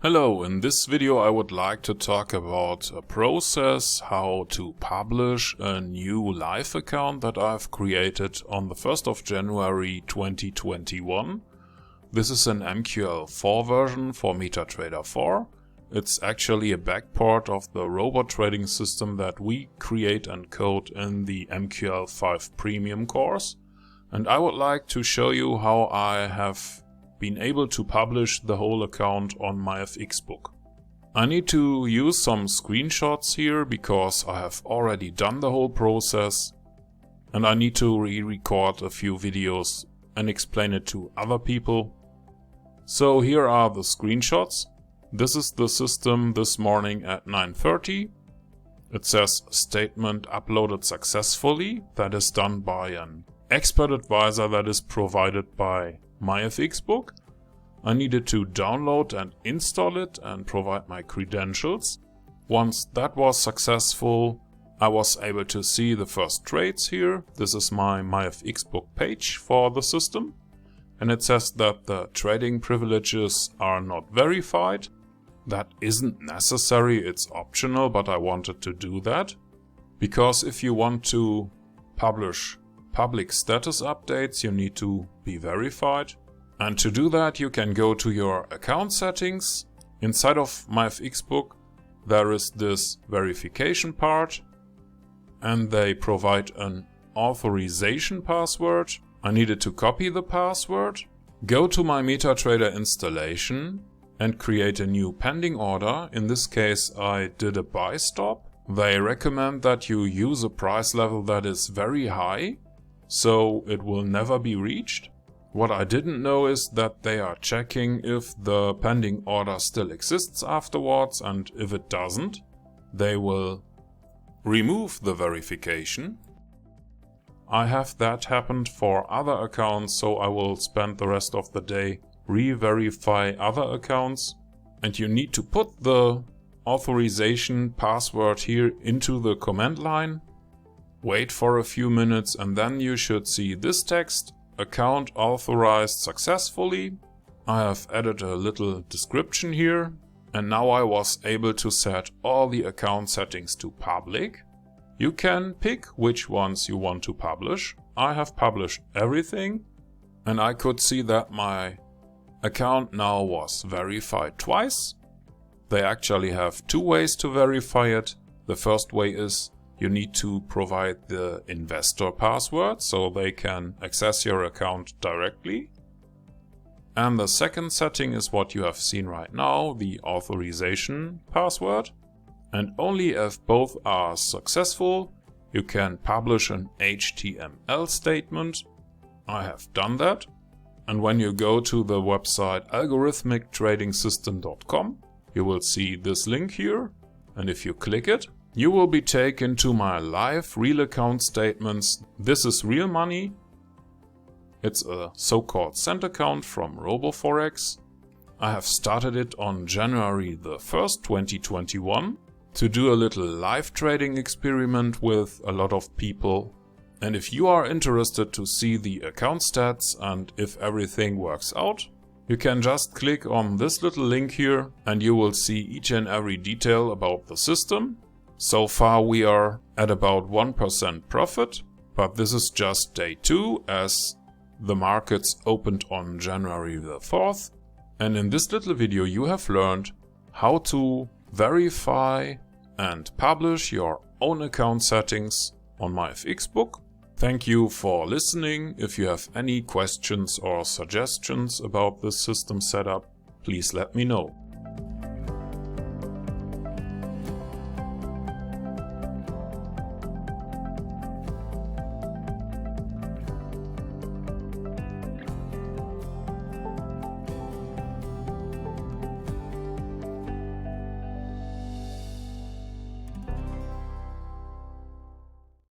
Hello, in this video I would like to talk about a process how to publish a new live account that I've created on the 1st of January 2021. This is an MQL4 version for MetaTrader 4. It's actually a backport of the robot trading system that we create and code in the MQL5 Premium course. And I would like to show you how I have been able to publish the whole account on my FX book. I need to use some screenshots here because I have already done the whole process, and I need to re-record a few videos and explain it to other people. So here are the screenshots. This is the system this morning at 9:30. It says statement uploaded successfully. That is done by an expert advisor that is provided by my FX book. I needed to download and install it and provide my credentials. Once that was successful, I was able to see the first trades here. This is my FX book page for the system. And it says that the trading privileges are not verified. That isn't necessary, it's optional, but I wanted to do that. Because if you want to publish public status updates, you need to be verified. And to do that, you can go to your account settings. Inside of my FX book, there is this verification part, and they provide an authorization password. I needed to copy the password, go to my MetaTrader installation, and create a new pending order. In this case, I did a buy stop. They recommend that you use a price level that is very high, so it will never be reached. What I didn't know is that they are checking if the pending order still exists afterwards, and if it doesn't, they will remove the verification. I have that happened for other accounts, so I will spend the rest of the day re-verify other accounts. And you need to put the authorization password here into the command line. Wait for a few minutes and then you should see this text. Account authorized successfully. I have added a little description here, and now I was able to set all the account settings to public. You can pick which ones you want to publish. I have published everything, and I could see that my account now was verified twice. They actually have two ways to verify it. The first way is you need to provide the investor password so they can access your account directly. And the second setting is what you have seen right now, the authorization password. And only if both are successful, you can publish an HTML statement. I have done that. And when you go to the website algorithmictradingsystem.com, you will see this link here. And if you click it, you will be taken to my live real account statements. This is real money. It's a so-called cent account from RoboForex. I have started it on January the 1st, 2021 to do a little live trading experiment with a lot of people. And if you are interested to see the account stats and if everything works out, you can just click on this little link here and you will see each and every detail about the system. So far we are at about 1% profit, but this is just day 2 as the markets opened on January the 4th. And in this little video you have learned how to verify and publish your own account settings on my FX book. Thank you for listening. If you have any questions or suggestions about this system setup, please let me know.